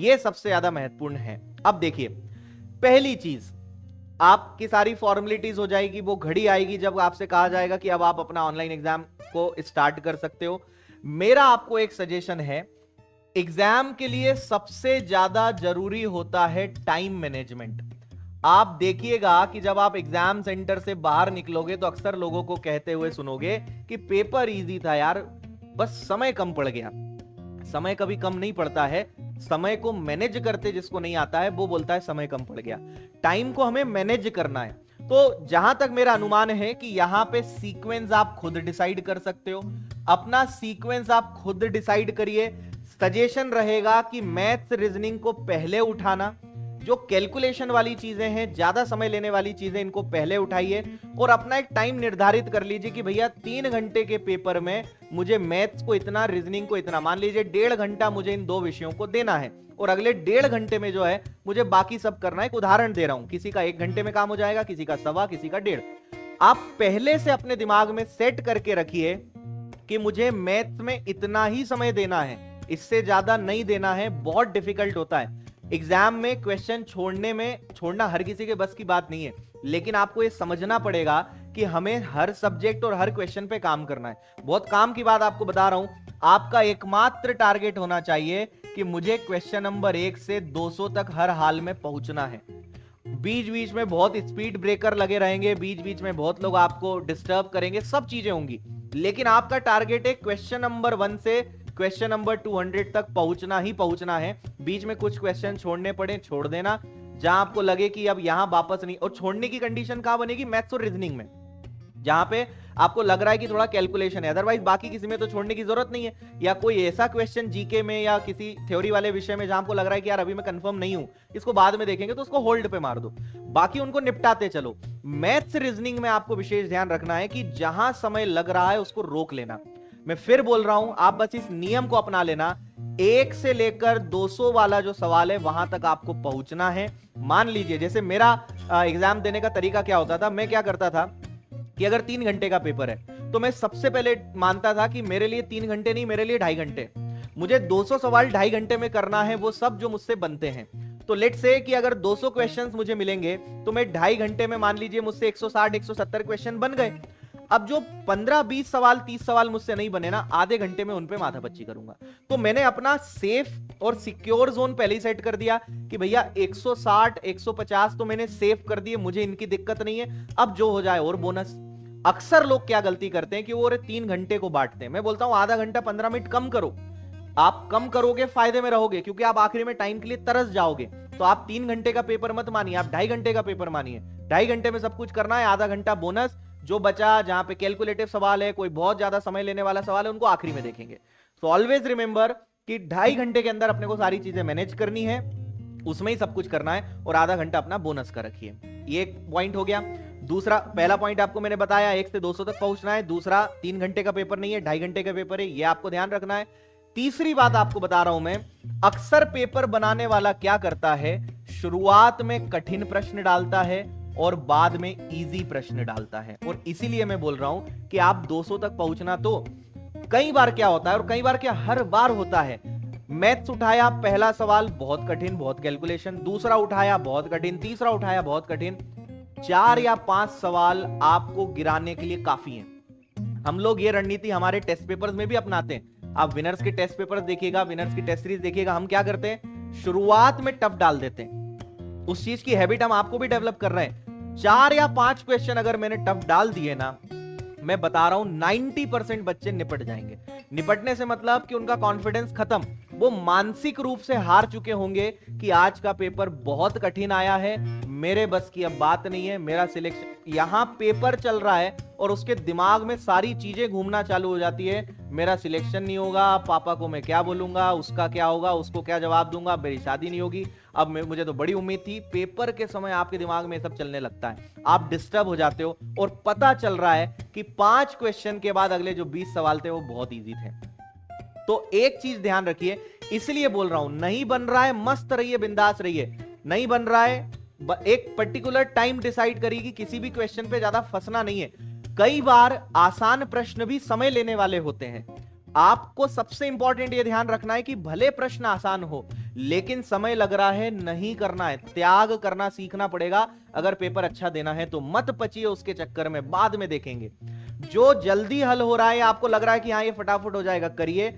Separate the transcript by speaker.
Speaker 1: ये सबसे ज्यादा महत्वपूर्ण है। अब देखिए, पहली चीज, आपकी सारी फॉर्मेलिटीज हो जाएगी, वो घड़ी आएगी जब आपसे कहा जाएगा कि अब आप अपना ऑनलाइन एग्जाम को स्टार्ट कर सकते हो। मेरा आपको एक सजेशन है, एग्जाम के लिए सबसे ज्यादा जरूरी होता है टाइम मैनेजमेंट। आप देखिएगा कि जब आप एग्जाम सेंटर से बाहर निकलोगे तो अक्सर लोगों को कहते हुए सुनोगे कि पेपर इजी था यार, बस समय कम पड़ गया। समय कभी कम नहीं पड़ता है, समय को मैनेज करते जिसको नहीं आता है वो बोलता है समय कम पड़ गया। टाइम को हमें मैनेज करना है। तो जहां तक मेरा अनुमान है कि यहां पे सीक्वेंस आप खुद डिसाइड कर सकते हो, अपना सीक्वेंस आप खुद डिसाइड करिए। सजेशन रहेगा कि मैथ्स रीजनिंग को पहले उठाना, जो कैलकुलेशन वाली चीजें हैं, ज्यादा समय लेने वाली चीजें, इनको पहले उठाइए और अपना एक टाइम निर्धारित कर लीजिए कि भैया 3 घंटे के पेपर में मुझे मैथ्स को इतना, रीजनिंग को इतना, मान लीजिए 1.5 घंटा मुझे इन 2 विषयों को देना है और अगले 1.5 घंटे में जो है मुझे बाकी सब करना है। एक उदाहरण दे रहा हूं, किसी का 1 घंटे में काम हो जाएगा, किसी का 1.25, किसी का 1.5। आप पहले से अपने दिमाग में सेट करके रखिए कि मुझे मैथ्स में इतना ही समय देना है, इससे ज्यादा नहीं देना है। बहुत डिफिकल्ट होता है एग्जाम में क्वेश्चन छोड़ना हर किसी के बस की बात नहीं है, लेकिन आपको ये समझना पड़ेगा कि हमें हर सब्जेक्ट और हर क्वेश्चन पे काम करना है। बहुत काम की बात आपको बता रहा हूं, आपका एकमात्र टारगेट होना चाहिए कि मुझे क्वेश्चन नंबर 1 से 200 तक हर हाल में पहुंचना है। बीच बीच में बहुत स्पीड ब्रेकर लगे रहेंगे, बीच बीच में बहुत लोग आपको डिस्टर्ब करेंगे, सब चीजें होंगी, लेकिन आपका टारगेट है क्वेश्चन नंबर 1 से क्वेश्चन नंबर 200 तक पहुंचना ही पहुंचना है। बीच में कुछ क्वेश्चन छोड़ने पड़े छोड़ देना, जहां आपको लगे कि अब यहां वापस नहीं। और छोड़ने की कंडीशन कहां बनेगी? मैथ्स और रीजनिंग में, जहां पे आपको लग रहा है कि थोड़ा कैलकुलेशन है, अदरवाइज बाकी किसी में तो छोड़ने की जरूरत नहीं है। या कोई ऐसा क्वेश्चन जीके में या किसी थ्योरी वाले विषय में जहां आपको लग रहा है कि यार अभी मैं कंफर्म नहीं हूं, इसको बाद में देखेंगे, तो उसको होल्ड पे मार दो, बाकी उनको निपटाते चलो। मैथ्स रीजनिंग में आपको विशेष ध्यान रखना है कि जहां समय लग रहा है उसको रोक लेना। मैं फिर बोल रहा हूं, आप बस इस नियम को अपना लेना, 1 से लेकर 200 वाला जो सवाल है वहां तक आपको पहुंचना है। मान लीजिए जैसे मेरा एग्जाम देने का तरीका क्या होता था, मैं क्या करता था कि अगर 3 घंटे का पेपर है तो मैं सबसे पहले मानता था कि मेरे लिए 3 घंटे नहीं, मेरे लिए 2.5 घंटे, मुझे 200 सवाल 2.5 घंटे में करना है, वो सब जो मुझसे बनते हैं। तो लेट से कि अगर 200 क्वेश्चंस मुझे मिलेंगे तो मैं 2.5 घंटे में मान लीजिए मुझसे 160 170 क्वेश्चन बन गए। अब जो 15-20 सवाल 30 सवाल मुझसे नहीं बने ना, आधे घंटे में उन पे माथापच्ची करूंगा। तो मैंने अपना सेफ और सिक्योर जोन पहले ही सेट कर दिया कि भैया 160 150 तो मैंने सेफ कर दिए, मुझे इनकी दिक्कत नहीं है, अब जो हो जाए और बोनस। अक्सर लोग क्या गलती करते हैं कि वो 3 घंटे को बांटते हैं। मैं बोलता हूं आधा घंटा 15 मिनट कम करो, आप कम करोगे फायदे में रहोगे, क्योंकि आप आखिरी में टाइम के लिए तरस जाओगे। तो आप 3 घंटे का पेपर मत मानिए, आप 2.5 घंटे का पेपर मानिए। 2.5 घंटे में सब कुछ करना है, आधा घंटा बोनस, जो बचा जहां पे कैलकुलेटिव सवाल है, कोई बहुत ज्यादा समय लेने वाला सवाल है, उनको आखिरी में देखेंगे। सो ऑलवेज रिमेंबर कि 2.5 घंटे के अंदर अपने को सारी चीजें मैनेज करनी है, उसमें ही सब कुछ करना है, और आधा घंटा अपना बोनस का रखिए। ये एक पॉइंट हो गया। दूसरा, पहला पॉइंट आपको मैंने बताया 1 से 200 तक पहुंचना है। दूसरा, 3 घंटे का पेपर नहीं है, 2.5 घंटे का पेपर है, ये आपको ध्यान रखना है। तीसरी बात आपको बता रहा हूं मैं, अक्सर पेपर बनाने वाला क्या करता है, शुरुआत में कठिन प्रश्न डालता है और बाद में इजी प्रश्न डालता है। और इसीलिए मैं बोल रहा हूं कि आप 200 तक पहुंचना, तो कई बार क्या होता है, और कई बार क्या हर बार होता है, मैथ्स उठाया, पहला सवाल बहुत कठिन, बहुत कैलकुलेशन, दूसरा उठाया बहुत कठिन, तीसरा उठाया बहुत कठिन, 4 या 5 सवाल आपको गिराने के लिए काफी हैं। हम लोग ये रणनीति हमारे टेस्ट पेपर्स में भी अपनाते हैं। आप विनर्स के टेस्ट पेपर्स देखिएगा, विनर्स की टेस्ट सीरीज देखिएगा, हम क्या करते हैं, शुरुआत में टफ डाल देते हैं। उस चीज की हैबिट हम आपको भी डेवलप कर रहे हैं। 4 या 5 क्वेश्चन अगर मैंने टफ डाल दिए ना, मैं बता रहा हूं 90% बच्चे निपट जाएंगे। निपटने से मतलब कि उनका कॉन्फिडेंस खत्म, वो मानसिक रूप से हार चुके होंगे कि आज का पेपर बहुत कठिन आया है, मेरे बस की अब बात नहीं है, मेरा सिलेक्शन, यहां पेपर चल रहा है और उसके दिमाग में सारी चीजें घूमना चालू हो जाती है, मेरा सिलेक्शन नहीं होगा, पापा को मैं क्या बोलूंगा, उसका क्या होगा, उसको क्या जवाब दूंगा, मेरी शादी नहीं होगी, अब मुझे तो बड़ी उम्मीद थी। पेपर के समय आपके दिमाग में सब चलने लगता है, आप डिस्टर्ब हो जाते हो, और पता चल रहा है कि 5 क्वेश्चन के बाद अगले जो 20 सवाल थे वो बहुत इजी थे। तो एक चीज ध्यान रखिए, इसलिए बोल रहा हूं, नहीं बन रहा है मस्त रहिए, बिंदास रहिए, नहीं बन रहा है एक पर्टिकुलर टाइम डिसाइड करिए कि किसी भी क्वेश्चन पे ज्यादा फंसना नहीं है। कई बार आसान प्रश्न भी समय लेने वाले होते हैं। आपको सबसे इंपॉर्टेंट ये ध्यान रखना है कि भले प्रश्न आसान हो, लेकिन समय लग रहा है, नहीं करना है, त्याग करना सीखना पड़ेगा अगर पेपर अच्छा देना है तो। मत पचिए उसके चक्कर में, बाद में देखेंगे। जो जल्दी हल हो रहा है, आपको लग रहा है कि हाँ ये फटाफट हो जाएगा, करिए।